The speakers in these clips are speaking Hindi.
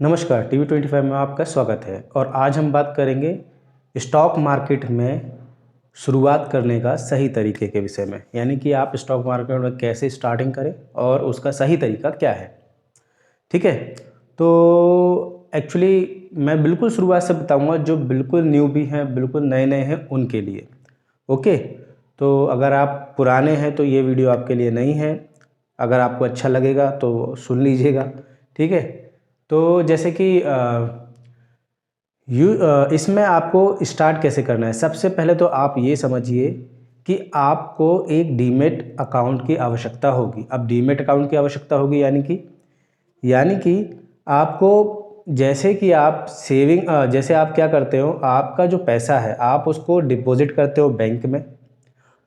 नमस्कार, TV25 में आपका स्वागत है। और आज हम बात करेंगे स्टॉक मार्केट में शुरुआत करने का सही तरीके के विषय में, यानी कि आप स्टॉक मार्केट में कैसे स्टार्टिंग करें और उसका सही तरीका क्या है। ठीक है, तो एक्चुअली मैं बिल्कुल शुरुआत से बताऊंगा, जो बिल्कुल न्यू भी हैं, बिल्कुल नए नए हैं उनके लिए। ओके, तो अगर आप पुराने हैं तो ये वीडियो आपके लिए नहीं है। अगर आपको अच्छा लगेगा तो सुन लीजिएगा। ठीक है, तो जैसे कि इसमें आपको स्टार्ट कैसे करना है। सबसे पहले तो आप ये समझिए कि आपको एक डीमेट अकाउंट की आवश्यकता होगी। अब डीमेट अकाउंट की आवश्यकता होगी यानी कि आपको, जैसे कि आप सेविंग, जैसे आप क्या करते हो, आपका जो पैसा है आप उसको डिपॉजिट करते हो बैंक में,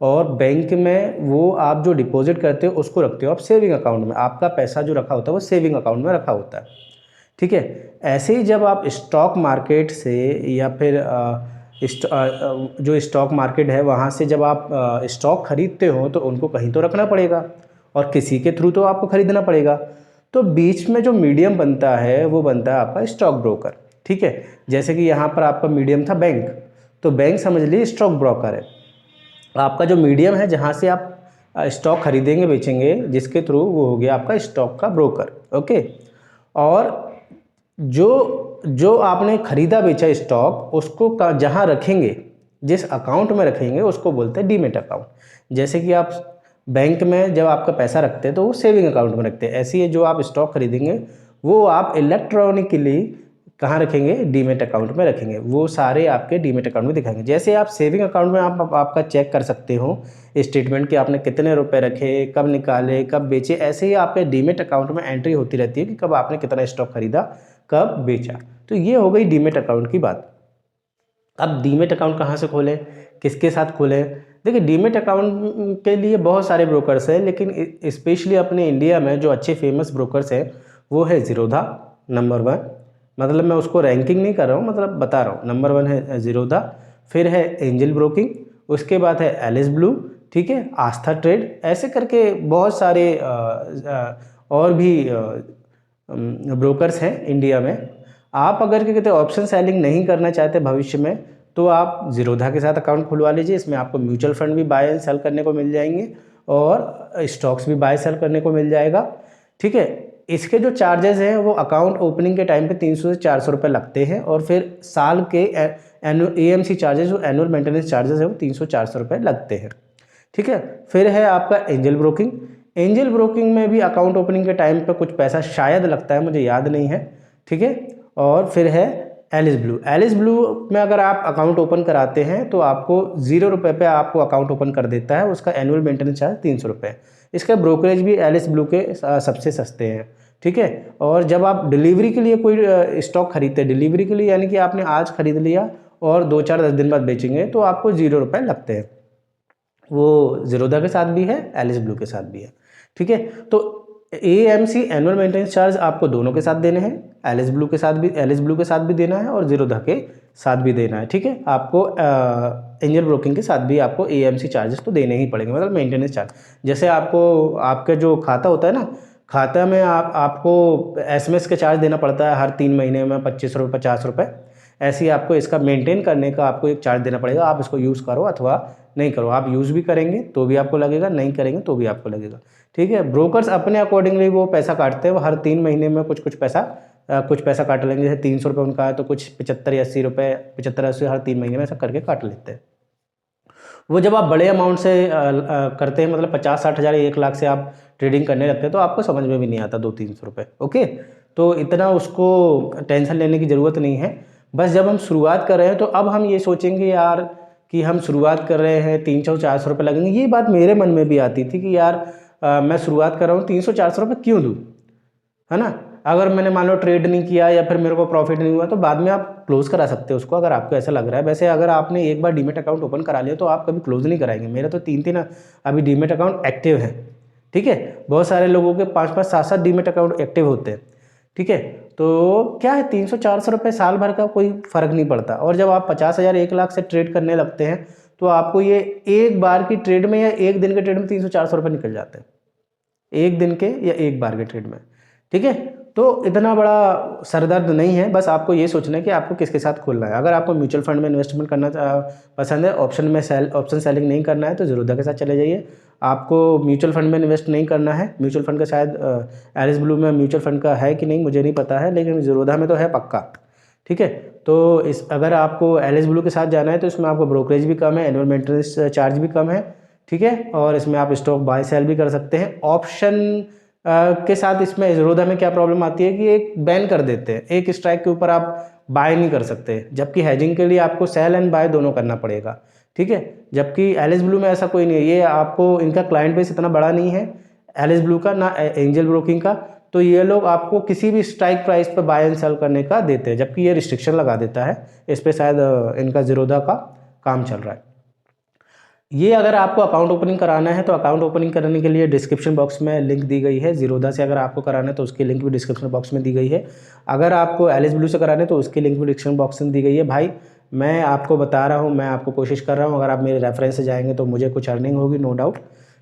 और बैंक में वो आप जो डिपॉजिट करते हो उसको रखते हो आप सेविंग अकाउंट में। आपका पैसा जो रखा होता है वो सेविंग अकाउंट में रखा होता है। ठीक है, ऐसे ही जब आप स्टॉक मार्केट से या फिर जो स्टॉक मार्केट है वहाँ से जब आप स्टॉक खरीदते हो तो उनको कहीं तो रखना पड़ेगा, और किसी के थ्रू तो आपको खरीदना पड़ेगा। तो बीच में जो मीडियम बनता है वो बनता है आपका स्टॉक ब्रोकर। ठीक है, जैसे कि यहाँ पर आपका मीडियम था बैंक, तो बैंक समझ लीजिए स्टॉक ब्रोकर है। आपका जो मीडियम है जहाँ से आप स्टॉक खरीदेंगे बेचेंगे, जिसके थ्रू, वो हो गया आपका स्टॉक का ब्रोकर। ओके, और जो जो आपने खरीदा बेचा स्टॉक, उसको जहाँ रखेंगे, जिस अकाउंट में रखेंगे उसको बोलते हैं डीमेट अकाउंट। जैसे कि आप बैंक में जब आपका पैसा रखते हैं तो वो सेविंग अकाउंट में रखते हैं, ऐसे ही जो आप स्टॉक खरीदेंगे वो आप इलेक्ट्रॉनिकली कहाँ रखेंगे, डीमेट अकाउंट में रखेंगे। वो सारे आपके डीमेट अकाउंट में दिखाएंगे। जैसे आप सेविंग अकाउंट में आपका चेक कर सकते हो स्टेटमेंट कि आपने कितने रुपए रखे, कब निकाले, कब बेचे, ऐसे ही आपके डीमेट अकाउंट में एंट्री होती रहती है कि कब आपने कितना स्टॉक खरीदा, कब बेचा। तो ये हो गई डीमेट अकाउंट की बात। अब डीमेट अकाउंट कहाँ से खोलें, किसके साथ खोलें। देखिए, डीमेट अकाउंट के लिए बहुत सारे ब्रोकर्स हैं, लेकिन स्पेशली अपने इंडिया में जो अच्छे फेमस ब्रोकर्स हैं वो है ज़ीरोधा, नंबर 1। मतलब मैं उसको रैंकिंग नहीं कर रहा हूँ, मतलब बता रहा हूँ। नंबर 1 है ज़ीरोधा, फिर है एंजल ब्रोकिंग, उसके बाद है एलिस ब्लू, ठीक है, आस्था ट्रेड, ऐसे करके बहुत सारे और भी ब्रोकर्स हैं इंडिया में। आप अगर क्या कहते हैं ऑप्शन सेलिंग नहीं करना चाहते भविष्य में, तो आप ज़ीरोधा के साथ अकाउंट खुलवा लीजिए। इसमें आपको म्यूचुअल फंड भी बाय एंड सेल करने को मिल जाएंगे, और स्टॉक्स भी बाय सेल करने को मिल जाएगा। ठीक है, इसके जो चार्जेस हैं वो अकाउंट ओपनिंग के टाइम पे 300 से 400 रुपये लगते हैं, और फिर साल के AMC चार्जेस, जो एनुअल मेंटेनेंस चार्जेस है, वो 300-400 रुपये लगते हैं। ठीक है, फिर है आपका एंजल ब्रोकिंग। एंजल ब्रोकिंग में भी अकाउंट ओपनिंग के टाइम पे कुछ पैसा शायद लगता है, मुझे याद नहीं है। ठीक है, और फिर है एलिस ब्लू। एलिस ब्लू में अगर आप अकाउंट ओपन कराते हैं तो आपको 0 रुपये पे आपको अकाउंट ओपन कर देता है। उसका एनुअल मेंटेनेंस चार्ज 300 रुपये। इसका ब्रोकरेज भी एलिस ब्लू के सबसे सस्ते हैं। ठीक है, और जब आप डिलीवरी के लिए कोई स्टॉक खरीदते हैं, डिलीवरी के लिए यानी कि आपने आज खरीद लिया और 2-4-10 दिन बाद बेचेंगे, तो आपको 0 रुपये लगते हैं। वो ज़ीरोधा के साथ भी है, एलिस ब्लू के साथ भी है। ठीक है, तो AMC एनुअल मेंटेनेंस चार्ज आपको दोनों के साथ देने हैं, एलिस ब्लू के साथ भी देना है, और ज़ीरोधा के साथ भी देना है। ठीक है, आपको एंजल ब्रोकिंग के साथ भी आपको AMC चार्जेस तो देने ही पड़ेंगे, मतलब मेंटेनेंस चार्ज। जैसे आपको आपका जो खाता होता है ना, खाता में आपको SMS के चार्ज देना पड़ता है हर 3 महीने में 25 रुपये 50 रुपये। ऐसे ही आपको इसका मेंटेन करने का आपको एक चार्ज देना पड़ेगा। आप इसको यूज़ करो अथवा नहीं करो, आप यूज़ भी करेंगे तो भी आपको लगेगा, नहीं करेंगे तो भी आपको लगेगा। ठीक है, ब्रोकर्स अपने अकॉर्डिंगली वो पैसा काटते हैं। वो हर 3 महीने में कुछ पैसा काट लेंगे। जैसे 300 रुपये उनका है तो कुछ 75 या 80 रुपये, 75-80 हर 3 महीने में ऐसा करके काट लेते हैं। वो जब आप बड़े अमाउंट से करते हैं, मतलब 50-60 हज़ार 1 लाख से आप ट्रेडिंग करने लगते हैं, तो आपको समझ में भी नहीं आता 200-300 रुपये। ओके, तो इतना उसको टेंशन लेने की ज़रूरत नहीं है। बस जब हम शुरुआत कर रहे हैं तो अब हम ये सोचेंगे यार कि हम शुरुआत कर रहे हैं, 300-400 रुपये लगेंगे। ये बात मेरे मन में भी आती थी कि यार मैं शुरुआत कर रहा हूँ, 300-400 रुपये क्यों दूँ, है ना। अगर मैंने मान लो ट्रेड नहीं किया या फिर मेरे को प्रॉफिट नहीं हुआ तो बाद में आप क्लोज करा सकते हो उसको, अगर आपको ऐसा लग रहा है। वैसे अगर आपने एक बार डीमेट अकाउंट ओपन करा लिया तो आप कभी क्लोज नहीं कराएंगे। मेरा तो 3-3 अभी डीमेट अकाउंट एक्टिव है। ठीक है, बहुत सारे लोगों के 5-5 7-7 डीमेट अकाउंट एक्टिव होते हैं। ठीक है, तो क्या है, 300-400 रुपये साल भर का कोई फ़र्क नहीं पड़ता। और जब आप 50 हज़ार 1 लाख से ट्रेड करने लगते हैं तो आपको ये एक बार की ट्रेड में या एक दिन के ट्रेड में 300-400 रुपये निकल जाते हैं, एक दिन के या एक बार के ट्रेड में। ठीक है, तो इतना बड़ा सरदर्द नहीं है, बस आपको ये सोचना है कि आपको किसके साथ खोलना है। अगर आपको म्यूचुअल फंड में इन्वेस्टमेंट करना पसंद है, ऑप्शन सेलिंग नहीं करना है, तो ज़ीरोधा के साथ चले जाइए। आपको म्यूचुअल फंड में इन्वेस्ट नहीं करना है, म्यूचुअल फंड का शायद एलिस ब्लू में म्यूचुअल फंड का है कि नहीं मुझे नहीं पता है, लेकिन ज़ीरोधा में तो है पक्का। ठीक है, तो अगर आपको एलिस ब्लू के साथ जाना है तो इसमें आपको ब्रोकरेज भी कम है, एनुअल मेंटेनेंस चार्ज भी कम है। ठीक है, और इसमें आप स्टॉक बाय सेल भी कर सकते हैं। ऑप्शन के साथ इसमें ज़ीरोधा में क्या प्रॉब्लम आती है कि एक बैन कर देते हैं, एक स्ट्राइक के ऊपर आप बाय नहीं कर सकते, जबकि हेजिंग के लिए आपको सेल एंड बाय दोनों करना पड़ेगा। ठीक है, जबकि एलिस ब्लू में ऐसा कोई नहीं है, ये आपको इनका क्लाइंट बेस इतना बड़ा नहीं है एलिस ब्लू का, ना एंजल ब्रोकिंग का, तो ये लोग आपको किसी भी स्ट्राइक प्राइस पर बाय एंड सेल करने का देते हैं, जबकि ये रिस्ट्रिक्शन लगा देता है। इस पर शायद इनका ज़ीरोधा का काम चल रहा है। ये अगर आपको अकाउंट ओपनिंग कराना है तो अकाउंट ओपनिंग कराने के लिए डिस्क्रिप्शन बॉक्स में लिंक दी गई है। ज़ीरोधा से अगर आपको कराना है तो उसकी लिंक भी डिस्क्रिप्शन बॉक्स में दी गई है। अगर आपको एलिस ब्लू से कराना है तो उसकी लिंक भी डिस्क्रिप्शन बॉक्स में दी गई है। भाई मैं आपको बता रहा हूँ, मैं आपको कोशिश कर रहा हूँ, अगर आप मेरे रेफरेंस से जाएंगे तो मुझे कुछ अर्निंग होगी, नो डाउट।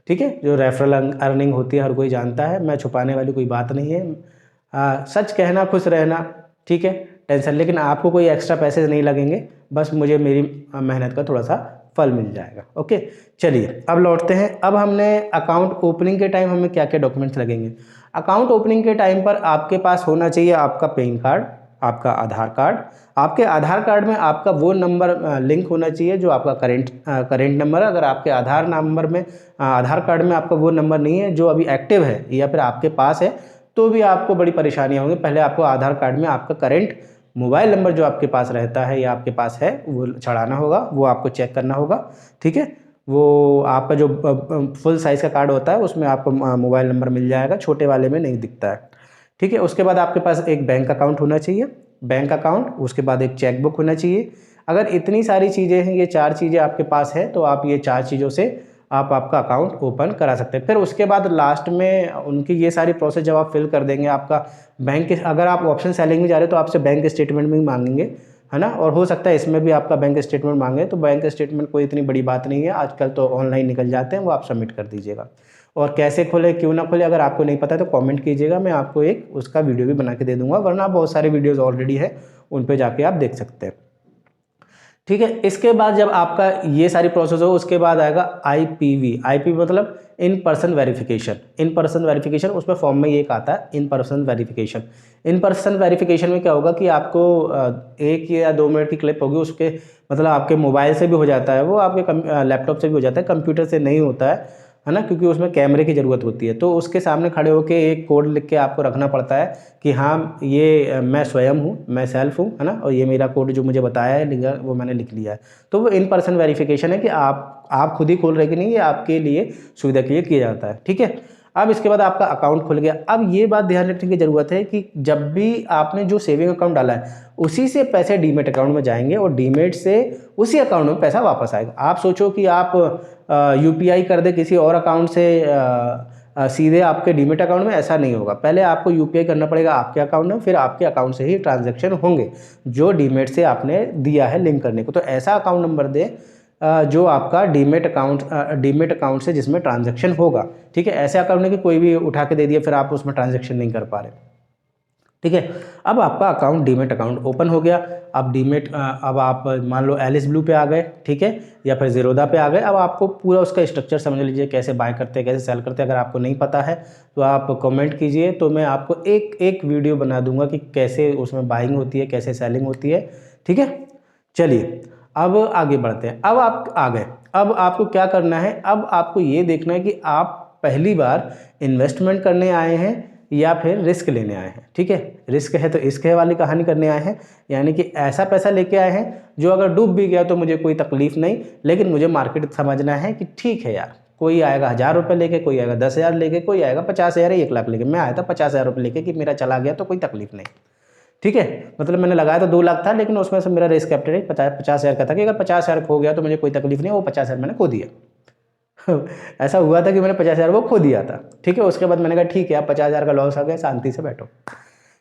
ठीक है, जो रेफरल अर्निंग होती है हर कोई जानता है, मैं छुपाने वाली कोई बात नहीं है। सच कहना खुश रहना, ठीक है, टेंशन, लेकिन आपको कोई एक्स्ट्रा पैसे नहीं लगेंगे, बस मुझे मेरी मेहनत का थोड़ा सा फल मिल जाएगा। ओके, चलिए अब लौटते हैं। अब हमने अकाउंट ओपनिंग के टाइम हमें क्या क्या डॉक्यूमेंट्स लगेंगे। अकाउंट ओपनिंग के टाइम पर आपके पास होना चाहिए आपका पैन कार्ड, आपका आधार कार्ड। आपके आधार कार्ड में आपका वो नंबर लिंक होना चाहिए जो आपका करेंट नंबर है। अगर आपके आधार नंबर में आधार कार्ड में आपका वो नंबर नहीं है जो अभी एक्टिव है या फिर आपके पास है, तो भी आपको बड़ी परेशानियाँ होंगी। पहले आपको आधार कार्ड में आपका करेंट मोबाइल नंबर जो आपके पास रहता है या आपके पास है वो चढ़ाना होगा, वो आपको चेक करना होगा। ठीक है, वो आपका जो फुल साइज़ का कार्ड होता है उसमें आपको मोबाइल नंबर मिल जाएगा, छोटे वाले में नहीं दिखता है। ठीक है, उसके बाद आपके पास एक बैंक अकाउंट होना चाहिए, बैंक अकाउंट, उसके बाद एक चेक बुक होना चाहिए। अगर इतनी सारी चीज़ें हैं, ये 4 चीज़ें आपके पास है, तो आप ये 4 चीज़ों से आप आपका अकाउंट ओपन करा सकते हैं। फिर उसके बाद लास्ट में उनकी ये सारी प्रोसेस जब आप फिल कर देंगे, आपका बैंक, अगर आप ऑप्शन सेलिंग में जा रहे हो तो आपसे बैंक स्टेटमेंट भी मांगेंगे, है ना, और हो सकता है इसमें भी आपका बैंक स्टेटमेंट मांगे। तो बैंक स्टेटमेंट कोई इतनी बड़ी बात नहीं है, आजकल तो ऑनलाइन निकल जाते हैं, वो आप सबमिट कर दीजिएगा। और कैसे खोले क्यों ना खोले, अगर आपको नहीं पता है तो कमेंट कीजिएगा, मैं आपको एक उसका वीडियो भी बना के दे दूंगा, वरना बहुत सारे वीडियोस ऑलरेडी है, उन पे जाके आप देख सकते हैं। ठीक है, इसके बाद जब आपका ये सारी प्रोसेस हो, उसके बाद आएगा आईपी मतलब in person verification. In person verification उसमें फॉर्म में एक आता है, in person verification. In person verification में क्या होगा कि आपको 1 या 2 मिनट की क्लिप होगी, उसके मतलब आपके मोबाइल से भी हो जाता है, वो आपके लैपटॉप से भी हो जाता है, कंप्यूटर से नहीं होता है ना, क्योंकि उसमें कैमरे की ज़रूरत होती है। तो उसके सामने खड़े होकर एक कोड लिख के आपको रखना पड़ता है कि हाँ ये मैं स्वयं हूँ, मैं सेल्फ हूँ, है ना, और ये मेरा कोड जो मुझे बताया है वो मैंने लिख लिया है। तो वो इन पर्सन वेरिफिकेशन है कि आप खुद ही खोल रहे कि नहीं, ये आपके लिए सुविधा के लिए किया जाता है। ठीक है, अब इसके बाद आपका अकाउंट खुल गया। अब ये बात ध्यान रखने की ज़रूरत है कि जब भी आपने जो सेविंग अकाउंट डाला है उसी से पैसे डीमेट अकाउंट में जाएंगे और डीमेट से उसी अकाउंट में पैसा वापस आएगा। आप सोचो कि आप यूपीआई कर दे किसी और अकाउंट से सीधे आपके डीमेट अकाउंट में, ऐसा नहीं होगा। पहले आपको यूपीआई करना पड़ेगा आपके अकाउंट में, फिर आपके अकाउंट से ही ट्रांजैक्शन होंगे जो डीमेट से आपने दिया है लिंक करने को। तो ऐसा अकाउंट नंबर दे जो आपका डीमेट अकाउंट से जिसमें ट्रांजैक्शन होगा। ठीक है, ऐसे अकाउंट नहीं कि कोई भी उठा के दे दिया फिर आप उसमें ट्रांजैक्शन नहीं कर पा रहे। ठीक है, अब आपका अकाउंट डीमेट अकाउंट ओपन हो गया। अब आप मान लो एलिस ब्लू पे आ गए, ठीक है, या फिर ज़ीरोधा पे आ गए। अब आपको पूरा उसका स्ट्रक्चर समझ लीजिए, कैसे बाय करते हैं, कैसे सेल करते हैं। अगर आपको नहीं पता है तो आप कमेंट कीजिए, तो मैं आपको एक वीडियो बना दूंगा कि कैसे उसमें बाइंग होती है, कैसे सेलिंग होती है। ठीक है, चलिए अब आगे बढ़ते हैं। अब आप आ गए, अब आपको क्या करना है, अब आपको ये देखना है कि आप पहली बार इन्वेस्टमेंट करने आए हैं या फिर रिस्क लेने आए हैं। ठीक है, रिस्क है तो इश्क है वाली कहानी करने आए हैं, यानी कि ऐसा पैसा लेके आए हैं जो अगर डूब भी गया तो मुझे कोई तकलीफ नहीं, लेकिन मुझे मार्केट समझना है कि ठीक है यार, कोई आएगा 1000 रुपये लेके, कोई आएगा 10,000 लेके, कोई आएगा 50,000 या 1 लाख लेके। मैं आया था 50,000 रुपये लेके कि मेरा चला गया तो कोई तकलीफ नहीं। ठीक है, मतलब मैंने लगाया तो 2 लाख था, लेकिन उसमें से मेरा रिस्क कैपिटल 50,000 का था कि अगर 50,000 खो गया तो मुझे कोई तकलीफ नहीं, वो 50,000 मैंने खो दिया। ऐसा हुआ था कि मैंने 50,000 वो खो दिया था। ठीक है, उसके बाद मैंने कहा ठीक है, आप 50,000 का लॉस आ गया, शांति से बैठो।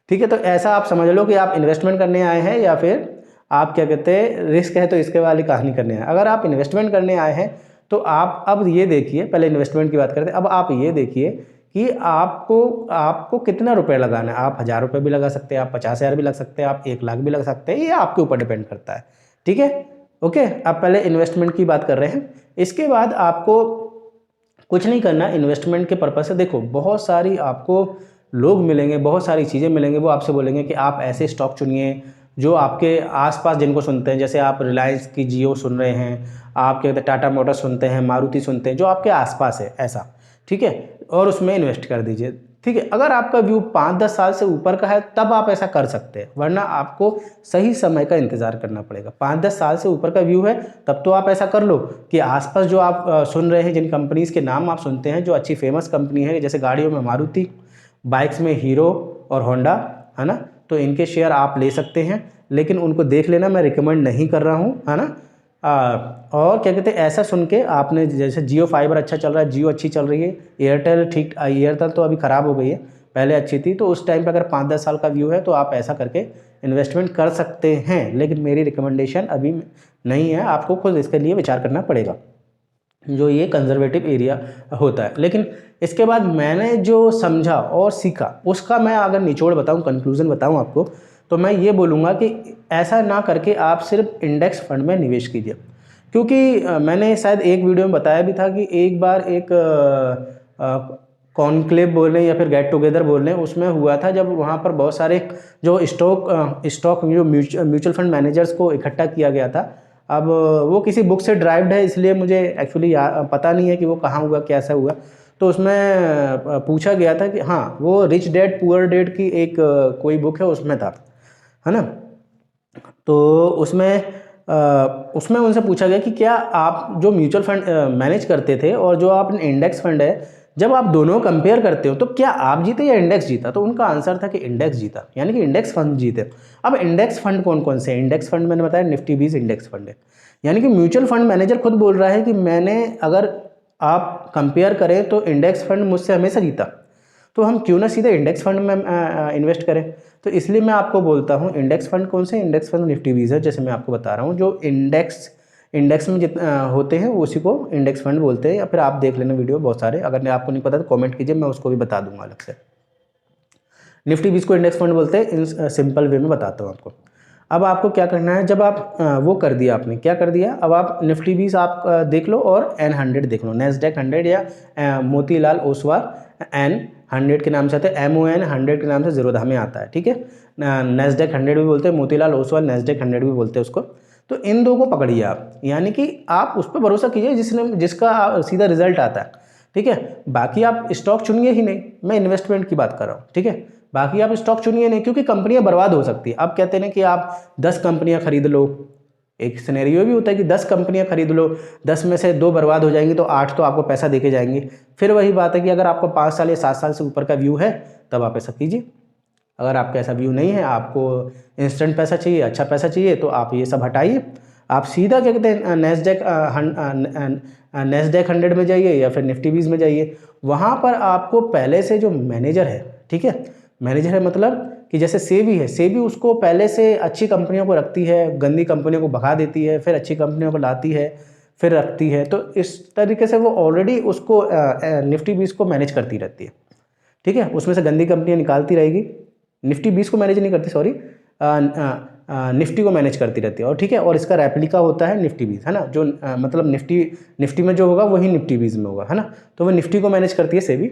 ठीक है, तो ऐसा आप समझ लो कि आप इन्वेस्टमेंट करने आए हैं या फिर आप क्या कहते हैं, रिस्क है तो इसके वाली कहानी करने आए। अगर आप इन्वेस्टमेंट करने आए हैं तो आप अब ये देखिए, पहले इन्वेस्टमेंट की बात करते हैं। अब आप ये देखिए कि आपको कितना रुपये लगाना है। आप 1000 रुपये भी लगा सकते हैं, आप 50,000 भी लग सकते हैं, आप 1 लाख भी लग सकते हैं, ये आपके ऊपर डिपेंड करता है। ठीक है, ओके। अब पहले इन्वेस्टमेंट की बात कर रहे हैं। इसके बाद आपको कुछ नहीं करना इन्वेस्टमेंट के पर्पज़ से। देखो बहुत सारी आपको लोग मिलेंगे, बहुत सारी चीज़ें मिलेंगे, वो आपसे बोलेंगे कि आप ऐसे स्टॉक चुनिए जो आपके आसपास जिनको सुनते हैं। जैसे आप रिलायंस की जियो सुन रहे हैं, आप क्या कहते हैं टाटा मोटर्स सुनते हैं, मारुति सुनते हैं, जो आपके आसपास है ऐसा, ठीक है, और उसमें इन्वेस्ट कर दीजिए। ठीक है, अगर आपका व्यू 5-10 साल से ऊपर का है तब आप ऐसा कर सकते हैं, वरना आपको सही समय का इंतज़ार करना पड़ेगा। 5-10 साल से ऊपर का व्यू है तब तो आप ऐसा कर लो कि आसपास जो आप सुन रहे हैं, जिन कंपनीज़ के नाम आप सुनते हैं, जो अच्छी फेमस कंपनी है, जैसे गाड़ियों में मारुति, बाइक्स में हीरो और होंडा, है ना, तो इनके शेयर आप ले सकते हैं, लेकिन उनको देख लेना, मैं रिकमेंड नहीं कर रहा हूँ, है ना। और क्या कहते हैं, ऐसा सुन के आपने, जैसे जियो फाइबर अच्छा चल रहा है, जियो अच्छी चल रही है, एयरटेल ठीक, एयरटेल तो अभी ख़राब हो गई है, पहले अच्छी थी, तो उस टाइम पे अगर 5-10 साल का व्यू है तो आप ऐसा करके इन्वेस्टमेंट कर सकते हैं, लेकिन मेरी रिकमेंडेशन अभी नहीं है, आपको खुद इसके लिए विचार करना पड़ेगा, जो ये कंजर्वेटिव एरिया होता है। लेकिन इसके बाद मैंने जो समझा और सीखा उसका मैं अगर निचोड़ बताऊं, कंक्लूजन बताऊं आपको, तो मैं ये बोलूँगा कि ऐसा ना करके आप सिर्फ इंडेक्स फंड में निवेश कीजिए। क्योंकि मैंने शायद एक वीडियो में बताया भी था कि एक बार एक कॉन्क्लेव बोल रहे हैं या फिर गेट टुगेदर बोल रहे हैं, उसमें हुआ था जब वहाँ पर बहुत सारे जो स्टॉक जो म्यूचुअल फंड मैनेजर्स को इकट्ठा किया गया था। अब वो किसी बुक से ड्राइव्ड है, इसलिए मुझे एक्चुअली पता नहीं है कि वो कहाँ हुआ, कैसा हुआ। तो उसमें पूछा गया था कि हाँ, वो रिच डैड पुअर डैड की एक कोई बुक है, उसमें था, है ना। तो उसमें उनसे पूछा गया कि क्या आप जो म्यूचुअल फंड मैनेज करते थे और जो आप इंडेक्स फंड है, जब आप दोनों कंपेयर करते हो तो क्या आप जीते या इंडेक्स जीता। तो उनका आंसर था कि इंडेक्स जीता, यानी कि इंडेक्स फंड जीते। अब इंडेक्स फंड कौन कौन से हैं? इंडेक्स फंड मैंने बताया निफ्टी 20 इंडेक्स फंड है, यानी कि म्यूचुअल फंड मैनेजर खुद बोल रहा है कि मैंने, अगर आप कंपेयर करें तो इंडेक्स फंड मुझसे हमेशा जीता, तो हम क्यों ना सीधे इंडेक्स फंड में इन्वेस्ट करें। तो इसलिए मैं आपको बोलता हूँ इंडेक्स फंड कौन से, इंडेक्स फंड निफ्टी 20 है, जैसे मैं आपको बता रहा हूँ। जो इंडेक्स में जितना होते हैं उसी को इंडेक्स फंड बोलते हैं, या फिर आप देख लेना वीडियो बहुत सारे, अगर आपको नहीं पता तो कमेंट कीजिए, मैं उसको भी बता दूंगा अलग से। निफ्टी 20 को इंडेक्स फंड बोलते हैं, इन सिंपल वे में बताता हूँ आपको। अब आपको क्या करना है, जब आप वो कर दिया, आपने क्या कर दिया, अब आप निफ्टी 20 आप देख लो और N100 देख लो, नेस्डेक 100 या मोतीलाल ओसवाल N100 के नाम से आता है, MON 100 के नाम से ज़ीरोधा में आता है, ठीक है। नेस्डेक 100 भी बोलते हैं, मोतीलाल ओसवाल नेस्डेक 100 भी बोलते हैं उसको। तो इन दो को पकड़िए आप, यानी कि आप उस पर भरोसा कीजिए जिसका सीधा रिजल्ट आता है, ठीक है। बाकी आप स्टॉक चुनिए ही नहीं, मैं इन्वेस्टमेंट की बात कर रहा हूँ, ठीक है। बाकी आप स्टॉक चुनिए नहीं, क्योंकि कंपनियां बर्बाद हो सकती है। अब कहते हैं कि आप 10 कंपनियां खरीद लो, एक सिनेरियो भी होता है कि 10 कंपनियां खरीद लो, 10 में से 2 बर्बाद हो जाएंगी तो 8 तो आपको पैसा देके जाएंगी। फिर वही बात है कि अगर आपको 5 साल या 7 साल से ऊपर का व्यू है तब आप ऐसा कीजिए। अगर आपका ऐसा व्यू नहीं है, आपको इंस्टेंट पैसा चाहिए, अच्छा पैसा चाहिए, तो आप ये सब हटाइए, आप सीधा क्या कहते हैं नेस्डेक 100 में जाइए या फिर निफ्टी 20 में जाइए। वहाँ पर आपको पहले से जो मैनेजर है, ठीक है, मैनेजर है मतलब कि जैसे सेबी है, सेबी उसको पहले से अच्छी कंपनियों को रखती है, गंदी कंपनियों को भगा देती है, फिर अच्छी कंपनियों को लाती है, फिर रखती है। तो इस तरीके से वो ऑलरेडी उसको निफ्टी 20 को मैनेज करती रहती है, ठीक है। उसमें से गंदी कंपनियाँ निकालती रहेगी, निफ्टी 20 को मैनेज नहीं करती, सॉरी, निफ्टी को मैनेज करती रहती है, और ठीक है। और इसका रेप्लिका होता है निफ्टी 20, है ना, जो मतलब निफ्टी में जो होगा वही निफ्टी 20 में होगा, है ना। तो वो निफ्टी को मैनेज करती है सेबी,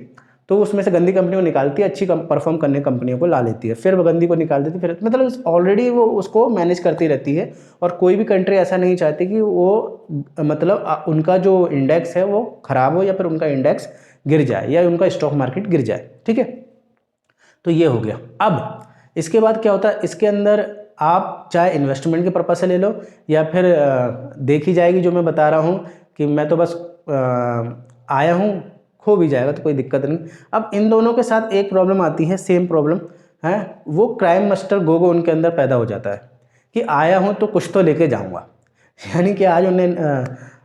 तो उसमें से गंदी कंपनियों को निकालती है, अच्छी परफॉर्म करने कंपनियों को ला लेती है, फिर वो गंदी को निकाल देती है, फिर मतलब ऑलरेडी वो उसको मैनेज करती रहती है। और कोई भी कंट्री ऐसा नहीं चाहती कि वो मतलब उनका जो इंडेक्स है वो ख़राब हो, या फिर उनका इंडेक्स गिर जाए, या उनका स्टॉक मार्केट गिर जाए, ठीक है। तो ये हो गया। अब इसके बाद क्या होता है, इसके अंदर आप चाहे इन्वेस्टमेंट के पर्पज़ से ले लो, या फिर देखी जाएगी, जो मैं बता रहा हूँ कि मैं तो बस आया हूँ, खो भी जाएगा तो कोई दिक्कत नहीं। अब इन दोनों के साथ एक प्रॉब्लम आती है, सेम प्रॉब्लम है, वो क्राइम मास्टर गोगो उनके अंदर पैदा हो जाता है कि आया हूँ तो कुछ तो लेके जाऊँगा। यानी कि आज उन्हें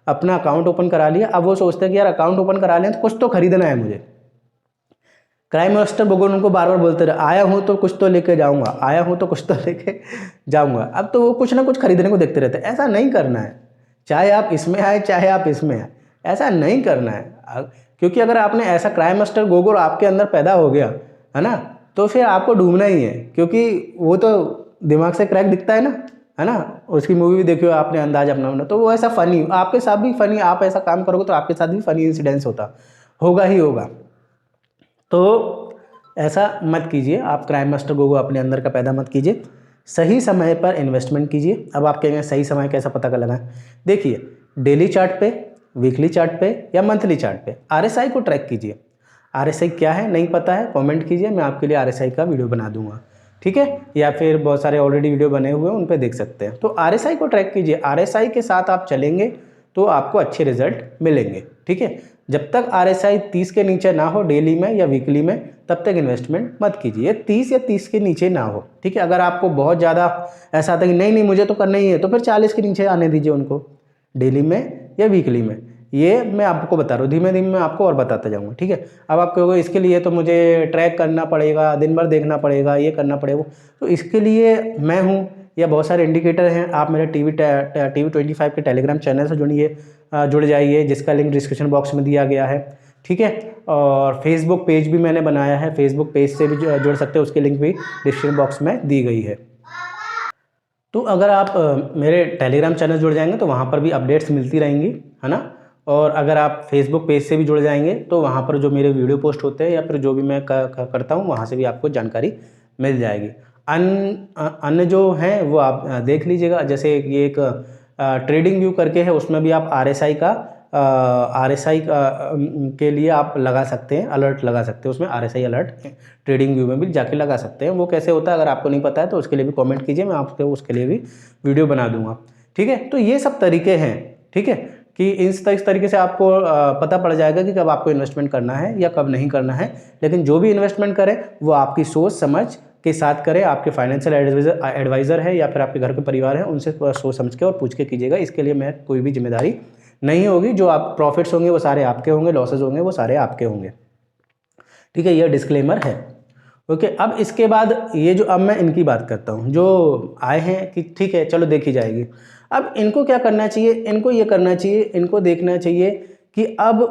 अपना अकाउंट ओपन करा लिया, अब वो सोचते हैं कि यार अकाउंट ओपन करा लें तो कुछ तो खरीदना है मुझे। क्राइम मास्टर गोगो उनको बार बार बोलते रहे, आया हूँ तो कुछ तो लेके जाऊँगा, आया हूँ तो कुछ तो लेके जाऊँगा। अब तो वो कुछ ना कुछ खरीदने को देखते रहते हैं। ऐसा नहीं करना है, चाहे आप इसमें आए चाहे आप इसमें आए, ऐसा नहीं करना है। क्योंकि अगर आपने ऐसा क्राइम मास्टर गोगो आपके अंदर पैदा हो गया है ना, तो फिर आपको डूबना ही है, क्योंकि वो तो दिमाग से क्रैक दिखता है ना। उसकी मूवी भी देखी हो आपने, अंदाज अपना अपना, तो वो ऐसा फ़नी, आपके साथ भी फ़नी, आप ऐसा काम करोगे तो आपके साथ भी फ़नी इंसिडेंस होगा ही होगा। तो ऐसा मत कीजिए, आप क्राइम मास्टर गोगो अपने अंदर का पैदा मत कीजिए। सही समय पर इन्वेस्टमेंट कीजिए। अब आप कहेंगे सही समय कैसा पता कर लगाएं? देखिए, डेली चार्ट पे, वीकली चार्ट पे या मंथली चार्ट पे आरएसआई को ट्रैक कीजिए। आरएसआई क्या है नहीं पता है, कमेंट कीजिए, मैं आपके लिए आरएसआई का वीडियो बना दूंगा, ठीक है। या फिर बहुत सारे ऑलरेडी वीडियो बने हुए हैं, उन पे देख सकते हैं। तो आरएसआई को ट्रैक कीजिए, आरएसआई के साथ आप चलेंगे तो आपको अच्छे रिजल्ट मिलेंगे, ठीक है। जब तक आरएसआई 30 के नीचे ना हो डेली में या वीकली में, तब तक इन्वेस्टमेंट मत कीजिए। 30 या 30 के नीचे ना हो, ठीक है। अगर आपको बहुत ज़्यादा ऐसा आता है कि नहीं नहीं मुझे तो करना ही है, तो फिर 40 के नीचे आने दीजिए उनको, डेली में या वीकली में। ये मैं आपको बता रहा हूँ, धीमे धीमे मैं आपको और बताता जाऊँगा, ठीक है। अब आप कहोगे इसके लिए तो मुझे ट्रैक करना पड़ेगा, दिन भर देखना पड़ेगा, ये करना पड़ेगा, तो इसके लिए मैं हूँ या बहुत सारे इंडिकेटर हैं। आप मेरे टीवी 25 के टेलीग्राम चैनल से जुड़ जाइए, जिसका लिंक डिस्क्रिप्शन बॉक्स में दिया गया है, ठीक है। और फेसबुक पेज भी मैंने बनाया है, फेसबुक पेज से भी जुड़ सकते हैं, उसकी लिंक भी डिस्क्रिप्शन बॉक्स में दी गई है। तो अगर आप मेरे टेलीग्राम चैनल जुड़ जाएंगे तो वहाँ पर भी अपडेट्स मिलती रहेंगी, है ना। और अगर आप फेसबुक पेज से भी जुड़ जाएंगे तो वहाँ पर जो मेरे वीडियो पोस्ट होते हैं या फिर जो भी मैं करता हूँ, वहाँ से भी आपको जानकारी मिल जाएगी। अन्य जो हैं वो आप देख लीजिएगा, जैसे ये एक ट्रेडिंग व्यू करके है, उसमें भी आप आरएसआई के लिए आप लगा सकते हैं, अलर्ट लगा सकते हैं, उसमें आरएसआई अलर्ट ट्रेडिंग व्यू में भी जाके लगा सकते हैं। वो कैसे होता है अगर आपको नहीं पता है तो उसके लिए भी कमेंट कीजिए, मैं आपको उसके लिए भी वीडियो बना दूंगा, ठीक है। तो ये सब तरीके हैं, ठीक है, कि इस तरीके से आपको पता पड़ जाएगा कि कब आपको इन्वेस्टमेंट करना है या कब नहीं करना है। लेकिन जो भी इन्वेस्टमेंट करें वो आपकी सोच समझ के साथ करें। आपके फाइनेंशियल एडवाइज़र है या फिर आपके घर के परिवार है, उनसे सोच समझ के और पूछ के कीजिएगा। इसके लिए मैं कोई भी जिम्मेदारी नहीं होगी। जो आप प्रॉफिट्स होंगे वो सारे आपके होंगे, लॉसेज होंगे वो सारे आपके होंगे, ठीक है। यह डिस्क्लेमर है, ओके। अब इसके बाद ये जो अब मैं इनकी बात करता हूँ, जो आए हैं कि ठीक है चलो देखी जाएगी। अब इनको क्या करना चाहिए? इनको ये करना चाहिए, इनको देखना चाहिए कि अब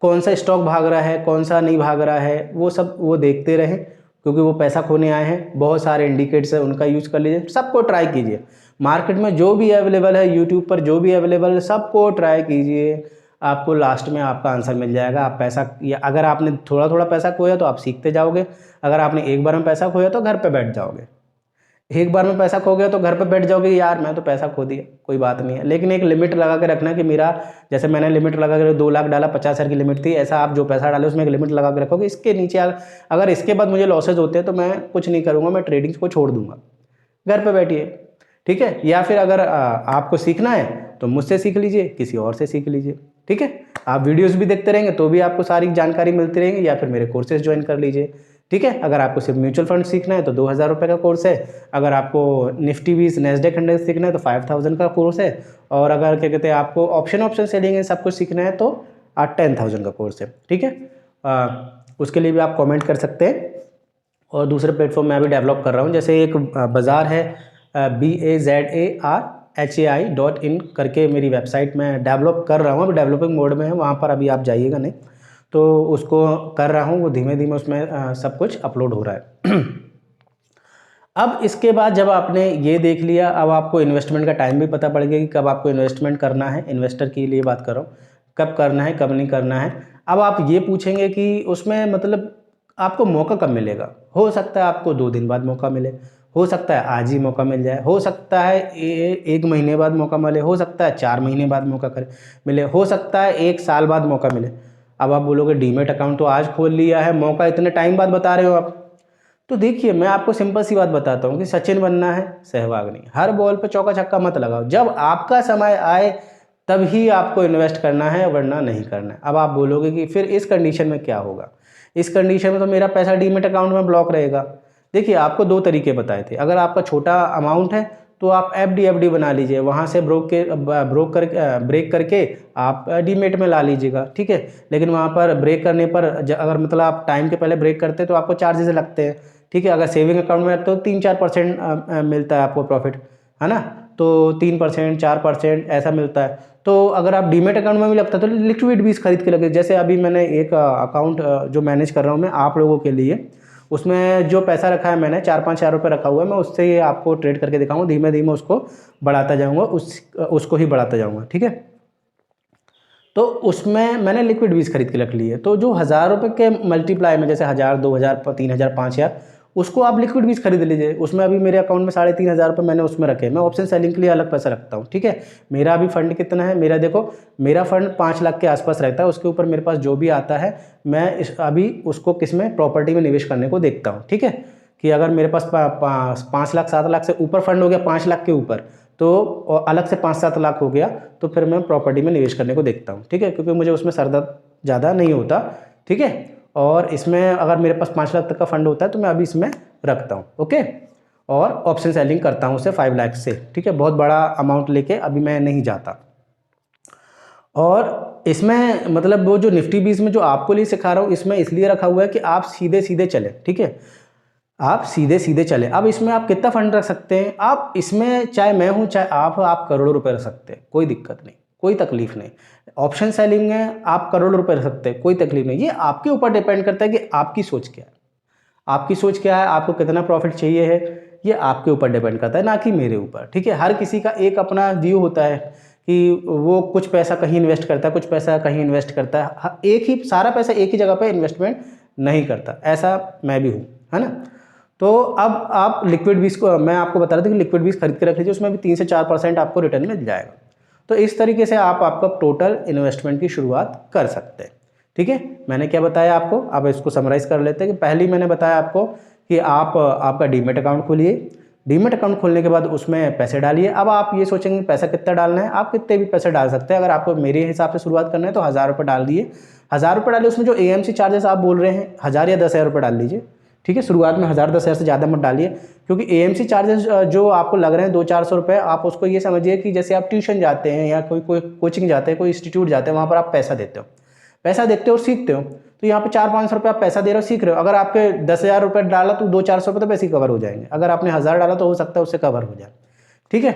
कौन सा स्टॉक भाग रहा है, कौन सा नहीं भाग रहा है, वो सब वो देखते रहें, क्योंकि वो पैसा खोने आए हैं। बहुत सारे इंडिकेटर्स है, उनका यूज़ कर लीजिए, सबको ट्राई कीजिए। मार्केट में जो भी अवेलेबल है, यूट्यूब पर जो भी अवेलेबल है, सबको ट्राई कीजिए। आपको लास्ट में आपका आंसर मिल जाएगा। आप पैसा, या अगर आपने थोड़ा थोड़ा पैसा खोया तो आप सीखते जाओगे। अगर आपने एक बार में पैसा खोया तो घर पे बैठ जाओगे। एक बार में पैसा खो गया तो घर पे बैठ जाओगे, यार मैं तो पैसा खो दिया, कोई बात नहीं है। लेकिन एक लिमिट लगा के रखना कि मेरा, जैसे मैंने लिमिट लगा के 2 लाख डाला, 50,000 की लिमिट थी, ऐसा आप जो पैसा डाले उसमें एक लिमिट लगा के रखोगे। इसके नीचे अगर इसके बाद मुझे लॉसेज होते हैं तो मैं कुछ नहीं करूँगा, मैं ट्रेडिंग को छोड़ दूंगा, घर पे बैठिए, ठीक है। या फिर अगर आपको सीखना है तो मुझसे सीख लीजिए, किसी और से सीख लीजिए, ठीक है। आप वीडियोस भी देखते रहेंगे तो भी आपको सारी जानकारी मिलती रहेगी, या फिर मेरे कोर्सेज ज्वाइन कर लीजिए, ठीक है। अगर आपको सिर्फ म्यूचुअल फंड सीखना है तो 2,000 रुपये का कोर्स है। अगर आपको निफ्टी 20 नेस्डेक इंडेक्स सीखना है तो 5,000 का कोर्स है। और अगर क्या कहते हैं आपको ऑप्शन सेलिंग सब कुछ सीखना है तो 10,000 का कोर्स है, ठीक है। उसके लिए भी आप कमेंट कर सकते हैं। और दूसरे प्लेटफॉर्म में अभी डेवलप कर रहा हूँ, जैसे एक बाज़ार है BAZARHAI.in करके मेरी वेबसाइट में डेवलप कर रहा हूँ, अभी डेवलपिंग मोड में है, वहाँ पर अभी आप जाइएगा नहीं, तो उसको कर रहा हूँ, वो धीमे धीमे उसमें सब कुछ अपलोड हो रहा है। अब इसके बाद जब आपने ये देख लिया, अब आपको इन्वेस्टमेंट का टाइम भी पता पड़ गया कि कब आपको इन्वेस्टमेंट करना है। इन्वेस्टर के लिए बात कर रहा हूँ, कब करना है कब नहीं करना है। अब आप ये पूछेंगे कि उसमें मतलब आपको मौका कब मिलेगा? हो सकता है आपको 2 दिन बाद मौका मिले, हो सकता है आज ही मौका मिल जाए, हो सकता है 1 महीने बाद मौका मिले, हो सकता है 4 महीने बाद मौका मिले, हो सकता है 1 साल बाद मौका मिले। अब आप बोलोगे डीमेट अकाउंट तो आज खोल लिया है, मौका इतने टाइम बाद बता रहे हो आप। तो देखिए, मैं आपको सिंपल सी बात बताता हूँ कि सचिन बनना है, सहवाग नहीं। हर बॉल पे चौका छक्का मत लगाओ, जब आपका समय आए तभी आपको इन्वेस्ट करना है, वरना नहीं करना है। अब आप बोलोगे कि फिर इस कंडीशन में क्या होगा? इस कंडीशन में तो मेरा पैसा डीमेट अकाउंट में ब्लॉक रहेगा। देखिए, आपको 2 तरीके बताए थे। अगर आपका छोटा अमाउंट है तो आप एफडी बना लीजिए, वहाँ से ब्रेक करके आप डीमेट में ला लीजिएगा, ठीक है। लेकिन वहाँ पर ब्रेक करने पर अगर मतलब आप टाइम के पहले ब्रेक करते हैं तो आपको चार्जेस लगते हैं, ठीक है। अगर सेविंग अकाउंट में रखते हो 3-4% मिलता है आपको प्रॉफिट, है ना। तो 3% 4% ऐसा मिलता है। तो अगर आप डीमेट अकाउंट में भी लगता है तो लिक्विड बीज खरीद के लगे। जैसे अभी मैंने एक अकाउंट जो मैनेज कर रहा हूँ मैं आप लोगों के लिए, उसमें जो पैसा रखा है मैंने 4-5 हज़ार रुपये रखा हुआ है, मैं उससे ये आपको ट्रेड करके दिखाऊंगा, धीमे धीमे उसको बढ़ाता जाऊंगा, उसको ही बढ़ाता जाऊंगा, ठीक है। तो उसमें मैंने लिक्विड बीज खरीद के रख ली है। तो जो 1000 रुपये के मल्टीप्लाई में, जैसे 1000, 2000, 3000, 5000, उसको आप लिक्विड बीज खरीद लीजिए। उसमें अभी मेरे अकाउंट में 3500 रुपये मैंने उसमें रखे। मैं ऑप्शन सेलिंग के लिए अलग पैसा रखता हूँ, ठीक है। मेरा अभी फंड कितना है, मेरा देखो, मेरा फंड 5 लाख के आसपास रहता है। उसके ऊपर मेरे पास जो भी आता है मैं अभी उसको किस में, प्रॉपर्टी में निवेश करने को देखता हूँ, ठीक है। कि अगर मेरे पास 5 लाख 7 लाख से ऊपर फंड हो गया, 5 लाख के ऊपर, तो अलग से 5-7 लाख हो गया, तो फिर मैं प्रॉपर्टी में निवेश करने को देखता हूँ, ठीक है। क्योंकि मुझे उसमें सरदर्द ज़्यादा नहीं होता, ठीक है। और इसमें अगर मेरे पास 5 लाख तक का फंड होता है तो मैं अभी इसमें रखता हूँ, ओके। और ऑप्शन सेलिंग करता हूँ उसे 5 लाख से, ठीक है। बहुत बड़ा अमाउंट लेके अभी मैं नहीं जाता। और इसमें मतलब वो जो निफ्टी बीज में जो आपको लिए सिखा रहा हूँ, इसमें इसलिए रखा हुआ है कि आप सीधे सीधे चले, ठीक है। आप सीधे सीधे चले। अब इसमें आप कितना फंड रख सकते हैं, आप इसमें चाहे मैं हूँ चाहे आप करोड़ों रुपए रख सकते हैं, कोई दिक्कत नहीं, कोई तकलीफ नहीं। ऑप्शन सेलिंग में आप करोड़ों रुपए रख सकते हैं, कोई तकलीफ नहीं। ये आपके ऊपर डिपेंड करता है कि आपकी सोच क्या है, आपकी सोच क्या है, आपको कितना प्रॉफिट चाहिए है, ये आपके ऊपर डिपेंड करता है, ना कि मेरे ऊपर, ठीक है। हर किसी का एक अपना व्यू होता है कि वो कुछ पैसा कहीं इन्वेस्ट करता है, कुछ पैसा कहीं इन्वेस्ट करता है, एक ही सारा पैसा एक ही जगह पे इन्वेस्टमेंट नहीं करता, ऐसा मैं भी हूँ, है ना। तो अब आप लिक्विड बीज को, मैं आपको बता रहा था कि लिक्विड बीज खरीद के रख लीजिए, उसमें भी 3 से 4% आपको रिटर्न मिल जाएगा। तो इस तरीके से आप आपका टोटल इन्वेस्टमेंट की शुरुआत कर सकते हैं, ठीक है। मैंने क्या बताया आपको, अब इसको समराइज कर लेते हैं कि पहले मैंने बताया आपको कि आप आपका डीमेट अकाउंट खोलिए। डीमेट अकाउंट खोलने के बाद उसमें पैसे डालिए। अब आप ये सोचेंगे पैसा कितना डालना है, आप कितने भी पैसे डाल सकते हैं। अगर आपको मेरे हिसाब से शुरुआत करना है तो 1000 रुपये डाल दिए, 1000 रुपये डालिए। उसमें जो AMC चार्जेस आप बोल रहे हैं 1000 या 10,000 रुपये डाल लीजिए, ठीक है। शुरुआत में 1000-10,000 से ज़्यादा मत डालिए, क्योंकि AMC चार्जेस जो आपको लग रहे हैं 200-400 रुपये, आप उसको ये समझिए कि जैसे आप ट्यूशन जाते हैं या कोई कोचिंग जाते हैं, कोई इंस्टीट्यूट जाते हैं, वहाँ पर आप पैसा देते हो, और सीखते हो। तो यहाँ पे 400-500 रुपये आप पैसा दे रहे हो, सीख रहे हो। अगर आपके 10,000 रुपये डाला तो 200-400 रुपये तो पैसे कवर हो जाएंगे। अगर आपने 1000 डाला तो हो सकता है उससे कवर हो जाए, ठीक है।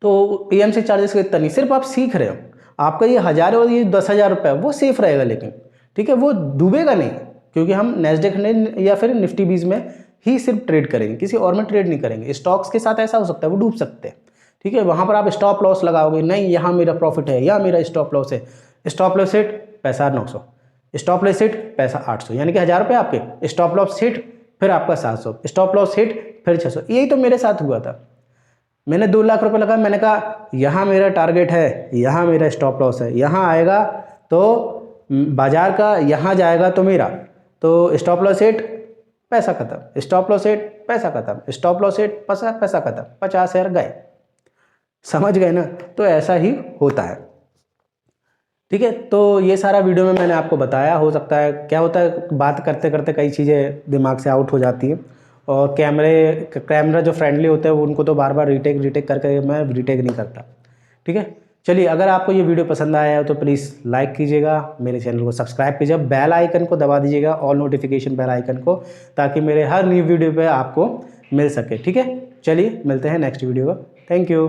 तो AMC चार्जेस का इतना नहीं, सिर्फ आप सीख रहे हो। आपका ये 1000 और ये 10,000 रुपये वो सेफ रहेगा, लेकिन ठीक है, वो डूबेगा नहीं, क्योंकि हम नैस्डैक या फिर निफ्टी बीज में ही सिर्फ ट्रेड करेंगे, किसी और में ट्रेड नहीं करेंगे। स्टॉक्स के साथ ऐसा हो सकता है वो डूब सकते हैं, ठीक है। वहाँ पर आप स्टॉप लॉस लगाओगे, नहीं यहाँ मेरा प्रॉफिट है, यहाँ मेरा स्टॉप लॉस है। स्टॉप लॉस हिट पैसा 900, स्टॉप लॉस हिट पैसा 800, यानी कि 1000 रुपये आपके। स्टॉप लॉस हिट फिर आपका 700, स्टॉप लॉस हिट फिर 600। यही तो मेरे साथ हुआ था। मैंने 2 लाख रुपए लगाया, मैंने कहा यहाँ मेरा टारगेट है, यहाँ मेरा स्टॉप लॉस है, यहाँ आएगा तो बाजार का, यहाँ जाएगा तो मेरा, तो स्टॉप लॉस हिट पैसा खत्म, स्टॉप लॉस हिट पैसा खत्म, स्टॉप लॉस हिट पैसा खत्म, 50,000 गए। समझ गए ना। तो ऐसा ही होता है, ठीक है। तो ये सारा वीडियो में मैंने आपको बताया। हो सकता है क्या होता है, बात करते करते कई चीज़ें दिमाग से आउट हो जाती हैं, और कैमरा जो फ्रेंडली होते हैं वो उनको तो बार बार रीटेक करके मैं रीटेक नहीं करता, ठीक है। चलिए, अगर आपको ये वीडियो पसंद आया है तो प्लीज़ लाइक कीजिएगा, मेरे चैनल को सब्सक्राइब कीजिएगा, बेल आइकन को दबा दीजिएगा, ऑल नोटिफिकेशन बेल आइकन को, ताकि मेरे हर न्यू वीडियो पे आपको मिल सके, ठीक है। चलिए, मिलते हैं नेक्स्ट वीडियो को। Thank you.